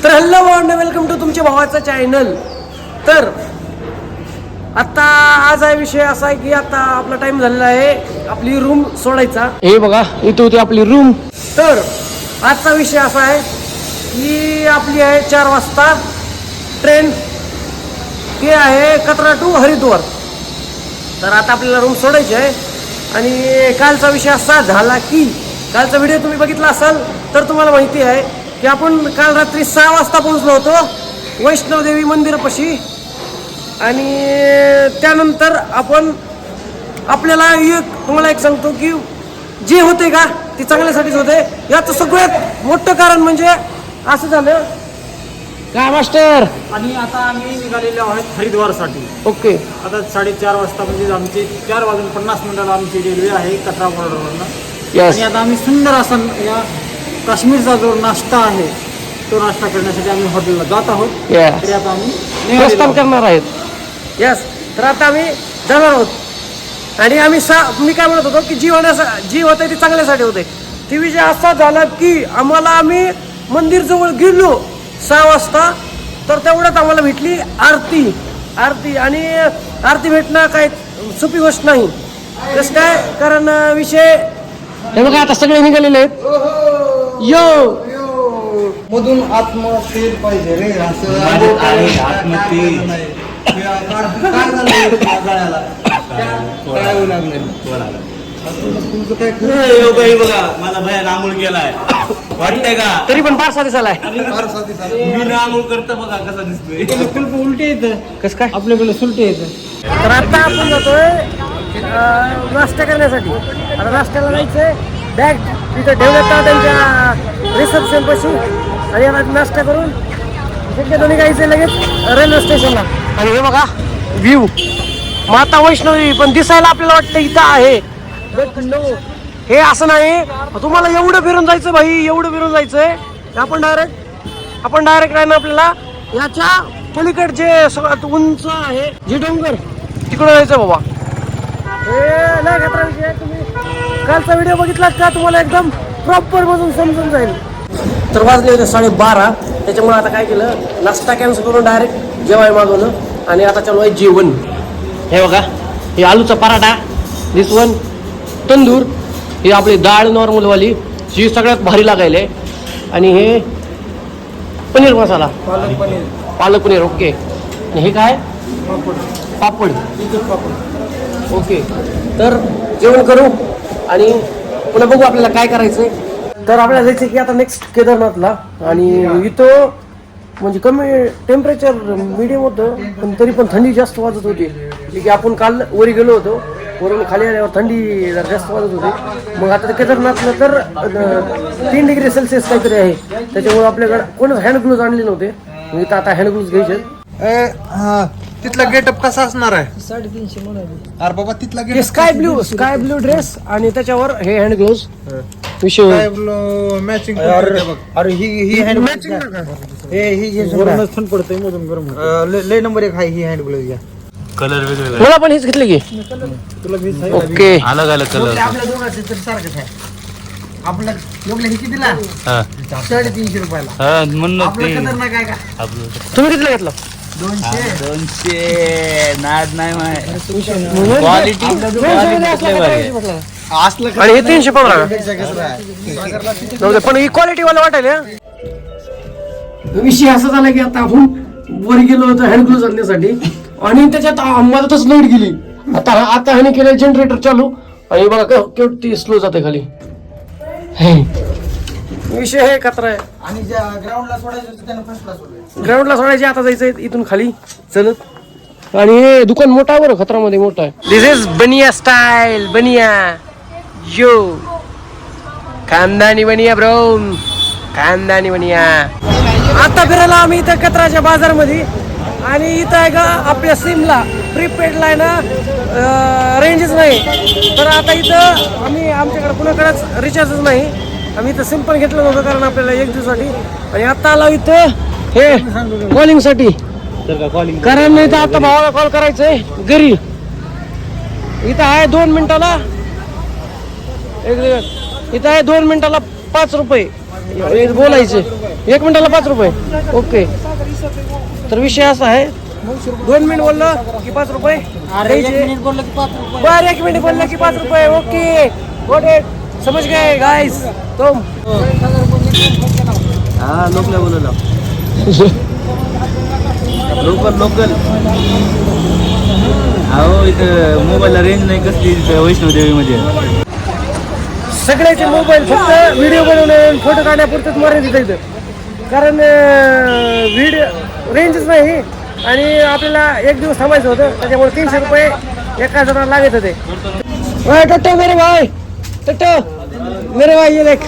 तर hello and welcome to तुमच्या भावाचा चॅनल. तर आता आज हा विषय असा आहे की आता आपला टाइम झालेला आहे आपली रूम सोडायचा. हे बघा इथे होती आपली रूम. तर आजचा विषय असा आहे की आपली आहे 4 वाजता ट्रेन. ते आहे कटरा टू हरिद्वार. तर आता आपल्याला रूम सोडायची आहे. आणि कालचा विषय असा झाला की कालचा व्हिडिओ तुम्ही बघितला असाल तर तुम्हाला माहिती आहे की आपण काल रात्री 6 वाजता पोहोचलो होतो वैष्णवदेवी मंदिरापाशी. आणि त्यानंतर आपण आपल्याला तुम्हाला एक सांगतो की जे होते का ते चांगल्यासाठीच होते. याचं सगळ्यात मोठं कारण म्हणजे असं झालं काय मास्टर. आणि आता आम्ही निघालेलो आहोत हरिद्वारसाठी. ओके. आता 4:30 वाजता म्हणजे आमची 4:50 आमची रेल्वे आहे कटरा बॉर्डरवरनं. यस. आणि आता आम्ही सुंदर असा या काश्मीरचा जो नाश्ता आहे तो नाश्ता करण्यासाठी आम्ही हॉटेलला जात आहोत. Yes. तरी आता आम्ही प्रस्थान करणार आहेत. यस. तर आता आम्ही जाणार आहोत. आणि आम्ही मी काय म्हणत होतो की जी होते ते चांगल्यासाठी होते. ती विषय असा झाला की आम्ही मंदिर जवळ गेलो 6 वाजता. तर तेवढ्यात आम्हाला भेटली आरती. आणि आरती भेटणं काही सोपी गोष्ट नाही. कसं काय कारण विषय हे बघा आता सगळे निघालेले आहेत. यो मधून आत्मशेर पाहिजे रे असं बघा मला भयान आंघोळ केलाय वाटतंय का. तरी पण फार साधी झालाय. मी आंघोळ करतो बघा कसा दिसतोय. कुल्प उलटे येतं कसं काय. आपल्याकडे सुलटे येतं. तर आता आपण जातोय नाश्ता करण्यासाठी. आता नाश्त्याला जायचंय. बॅग तिथं ठेवण्यात त्यांच्या रिसेप्शन पाशी. आणि आता नाश्ता करून शक्यतो निघायचं लगेच रेल्वे स्टेशनला. आणि हे बघा व्ह्यू माता वैष्णवी पण दिसायला आपल्याला वाटतं इथं आहे. हे असं नाही तुम्हाला एवढं फिरून जायचं भाई एवढं फिरून जायचंय. आपण डायरेक्ट आहे ना आपल्याला याच्या पलीकडचे सगळ्यात उंच आहे जे डोंगर तिकडं जायचं बाबा. हे नाही खतरा विषय. तुम्ही कालचा व्हिडिओ बघितलात का तुम्हाला एकदम प्रॉपर मधून समजून जाईल. तर वाजले होते 12:30. त्याच्यामुळे आता काय केलं नाश्ता कॅन्सल करून डायरेक्ट जेवाय मागवलं. आणि आता चालू आहे जेवण. हे बघा हे आलूचा पराठा. दिस वन तंदूर. ही आपली डाळ नॉर्मलवाली जी सगळ्यात भारी लागायले. आणि हे पनीर मसाला पालक पनीर. ओके. आणि हे काय पापड. ओके. तर जेवण करू आणि पुन्हा बघू आपल्याला काय करायचंय. तर आपल्याला जायचं की आता नेक्स्ट केदारनाथला. आणि इथं म्हणजे कमी टेम्परेचर मिडियम होतं पण तरी पण थंडी जास्त वाजत होती. की आपण काल वरी गेलो होतो वरून खाली आल्यावर थंडी जास्त वाजत होती. मग आता केदारनाथला तर 3 डिग्री सेल्सिअस काहीतरी आहे. त्याच्यामुळे आपल्याकडे कोणच हँड ग्लोव्ज आणले नव्हते. मग इथं आता हँड ग्लोव्ज घ्यायचे. तिथला गेटअप कसा असणार आहे. 350 म्हणाले. अरे बाबा तिथला स्काय ब्ल्यू ड्रेस आणि त्याच्यावर हे हँड ग्लोव्ज. विषय मॅचिंग. अरे ही हँड मॅचिंग ही वरूनच थंड पडतंय मधून गरम. लय नंबर 1 आहे ही हँड ग्लोव्ह. कलर वेगवेगळे मला पण हेच घेतले की. तुला वीस आहे. ओके. अलग अलग कलर. आपल्या दोघांचे तर सारखंच आहे. आपल्या योगला ही कितीला 350 रुपयाला. म्हणून आपलं खतरनाक आहे का. तुम्ही कितीला घेतलं. 200 नाद नाही क्वालिटी असलं आणि हे 315. पण ही क्वालिटी वाला वाटायला. विषय असा झाला की आता आपण वर गेलो होतो हँड ग्लोव्ज आणण्यासाठी आणि त्याच्यात मधातच लाईट गेली. आता ह्याने केलं जनरेटर चालू. आणि बघा केवढी स्लो जाते खाली. विषय हे कचरा आहे. आणि ज्या ग्राउंडला सोडायचं होतं त्यानं फर्स्टला सोडलं. ग्राउंडला सोडायचे आता जायचंय इथून खाली चलत. आणि हे दुकान मोठं आहे बरं खतरामध्ये मोठं आहे. दिस इज बनिया स्टाईल. बनिया यो खानदानी बनिया ब्रो. खानदानी बनिया. आता फिरायला आम्ही इथं कचराच्या बाजारमध्ये. आणि इथं आहे का आपल्या सिमला प्रीपेडला आहे ना रेंजच नाही. तर आता इथं आमच्याकडे कुणाकडेच रिचार्जच नाही. आम्ही इथं सिम पण घेतलं नव्हतं कारण आपल्याला 1 दिवसासाठी. आणि आता आलो इथं हे कॉलिंगसाठी. कारण नाही तर आता भावाला कॉल करायचंय घरी. इथं आहे 2 मिनिटाला इथं आहे 2 मिनिटाला 5 रुपये बोलायचे. 1 मिनिटाला 5 रुपये. ओके. तर विषय असा आहे 2 मिनिट बोललं की 5 रुपये द्यायचे. बोललं की 5 रुपये. बरं 1 मिनिट बोललं की 5 रुपये. Okay got it. समझ गए गाइस तुम. हा लोकल बोलवलं लोकल अहो इथं मोबाईलला रेंज नाही कसली वैष्णोदेवी मध्ये. सगळ्याचे मोबाईल फक्त व्हिडिओ बनवणे फोटो काढण्यापुरतच मर्यादित आहे इथं. कारण व्हिडिओ रेंजच नाही आणि आपल्याला 1 दिवस थांबायचं होतं त्याच्यामुळे 300 रुपये एका जणाला लागत होते. टट्टो मेरे भाई टट्टो मेरे भाई ये देख.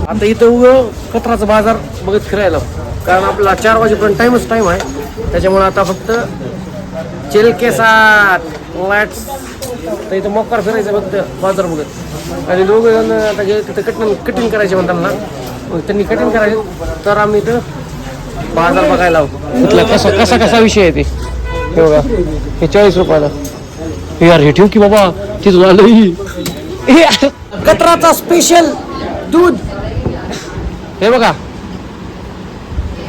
आता इथं उगं कचराचा बाजार बघत फिरायला कारण आपला 4 वाजेपर्यंत टाइम आहे त्याच्यामुळे आता फक्त चिल के साथ लेट्स. तर इथं मोकार फिरायचं फक्त बाजार बघत आणि दोघं जण आता जे तिथं कटिंग करायचे म्हणतात ना मग त्यांनी कटिंग करायचे तर आम्ही इथं बाजार बघायला इथला कसा विषय आहे ते हे बघा. हे 40 रुपयाला. यार हे ठेव की बाबा तिथून आलं कचराचा स्पेशल दूध. हे बघा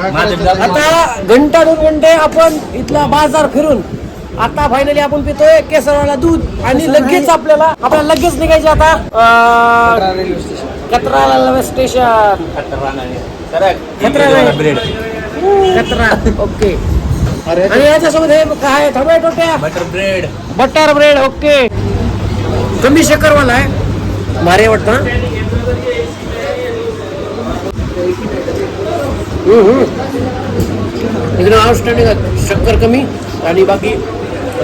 आता घंटा 2 घंटे आपण इथला बाजार फिरून आता फायनली आपण पितोय केसरवाला दूध आणि लगेच आपल्याला लगेच निघायचे आता कचरा रेल्वे स्टेशन. कचरा ओके. आणि याच्यासोबत हे काय टोमॅटो बटर ब्रेड ओके. कमी शक्करवाला आहे भारी वाटतं ना. एकदम आउटस्टँडिंग शक्कर कमी आणि बाकी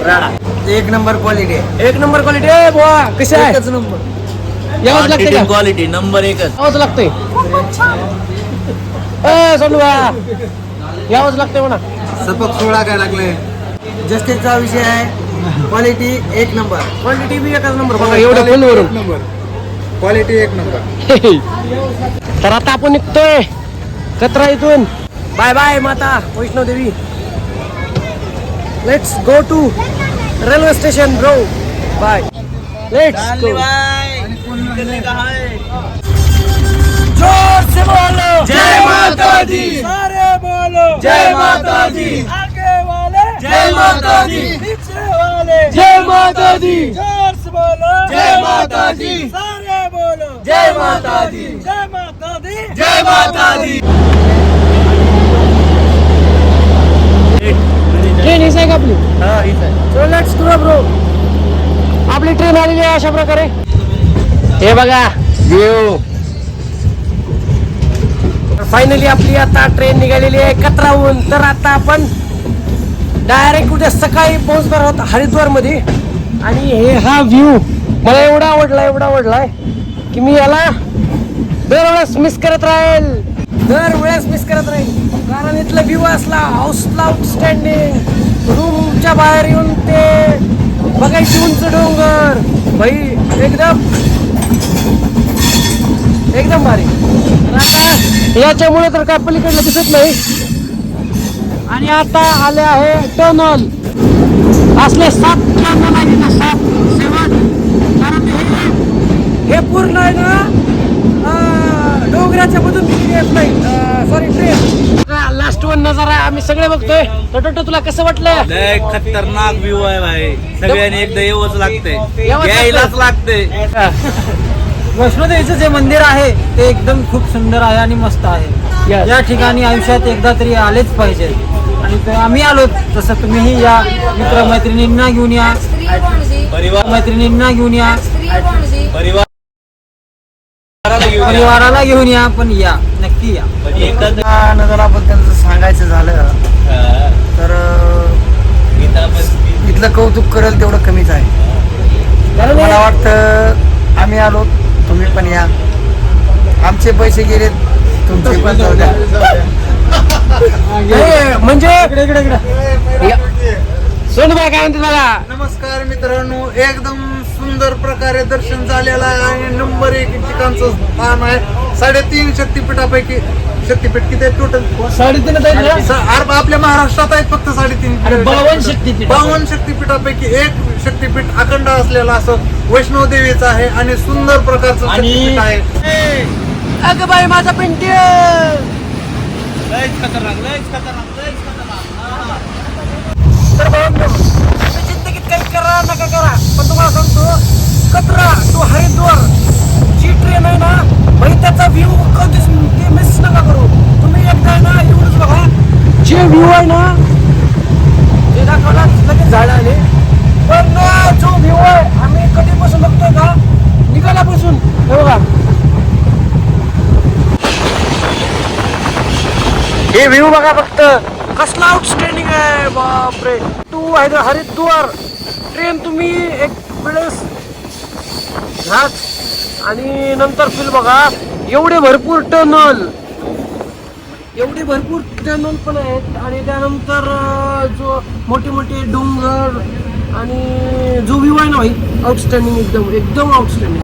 राडा. 1 नंबर क्वालिटी आहे. 1 नंबर क्वालिटी आहे बुवा. कशी आहे? नंबर. यावंच लागते का? Quality number 1. यावंच लागते. सोनू बा यावंच लागते म्हणा. सपक सोळा काय लागले. जस्टिसचा विषय आहे. Quality 1 number. क्वालिटी बी एकच नंबर बघा एवढ्या फुलवरून. Quality 1 number. तर आता आपण निघतोय कचरा इथून. बाय बाय माता Vaishnodevi. Let's go to railway station bro. Bye let's go. जोर से बोलो जय माता दी. सारे बोलो जय माता दी. आगे वाले जय माता दी. पीछे वाले जय माता दी. जोर से बोलो जय माता दी. सारे बोलो जय माता दी. जय माता दी. जय माता दी. ट्रेन हीच आहे का आपली? So let's go bro. आपली ट्रेन आलेली आहे अशा प्रकारे. हे बघा व्ह्यू. फायनली आपली आता ट्रेन निघालेली आहे कचराहून. तर आता आपण डायरेक्ट उद्या सकाळी पोहोचणार आहोत हरिद्वार मध्ये. आणि हे हा व्ह्यू मला एवढा आवडलाय की मी याला दरवेळेस मिस करत राहील. कारण इथला व्ह्यू असला हाऊसला आउटस्टँडिंग. रूमच्या बाहेर येऊन ते बघायची उंच डोंगर भाई एकदम भारी. आता याच्यामुळे तर काय पलीकडलं दिसत नाही. आणि आता आले आहे टनल. असले 7 टनल आहे ना 7 कारण हे पूर्ण आहे ना डोंगराच्या मधून येत नाही. Sorry train. लास्ट वन नजारा आम्ही सगळे बघतोय. टोटो तुला कसं वाटलं? लय खतरनाक व्ह्यू आहे भाई. सगळ्यांनी एकदा येवच लागतंय. यावंच यायलाच लागतंय. वैष्णोदेवीचं जे मंदिर आहे ते एकदम खूप सुंदर आहे आणि मस्त आहे. Yes. या ठिकाणी आयुष्यात एकदा तरी आलेच पाहिजे आणि आम्ही आलो तसं तुम्हीही या. मित्रमैत्रिणींना घेऊन या. मैत्रिणींना घेऊन या. परिवाराला घेऊन या. पण या नक्की या. नगराबद्दल सांगायचं झालं तर इथलं कौतुक करेल तेवढं कमीच आहे. मला वाटतं आम्ही आलो तुम्ही पण या. आमचे पैसे गेले तुमचे पण जाऊ द्या. म्हणजे सोनबाई काय म्हणते बघा. नमस्कार मित्रांनो. एकदम सुंदर प्रकारे दर्शन झालेलं आहे आणि नंबर 1 ठिकाणचं स्थान आहे 3.5 शक्तिपीठापैकी शक्तिपीठ किती आहेत टोटल? 3.5 आपल्या महाराष्ट्रात आहेत फक्त 3.5 52 शक्तिपीठ. 52 शक्तिपीठापैकी एक शक्तिपीठ अखंड असलेलं असं वैष्णव देवीचं आहे आणि सुंदर प्रकारचं शक्तिपीठ आहे. अगं बाई माझा पिंटी लयच खतरनाक, लयच खतरनाक, लयच खतरनाक. तर भावांनो, तुम्ही जिंदगीत काही करा नका करा, पण तुम्हाला सांगतो कटरा टू हरिद्वार जी ट्रेन आहे ना भाई, त्याचा व्ह्यू कधीच ते मिस नका करू. तुम्ही एकदा आहे ना एवढंच बघा, जे व्ह्यू आहे ना ते दाखवला लगेच झाड आले, पण जो व्ह्यू आहे आम्ही कधीपासून बघतोय का निघाल्यापासून, हे बघा हे व्ह्यू बघा फक्त, कसला आउटस्टँडिंग आहे बापरे. टू हरिद्वार ट्रेन तुम्ही एक वेळेस घाट आणि नंतर फिल बघा, एवढे भरपूर टनल पण आहेत आणि त्यानंतर जो मोठे मोठे डोंगर आणि जो व्ह्यू आहे ना भाई आउटस्टँडिंग, एकदम आउटस्टँडिंग.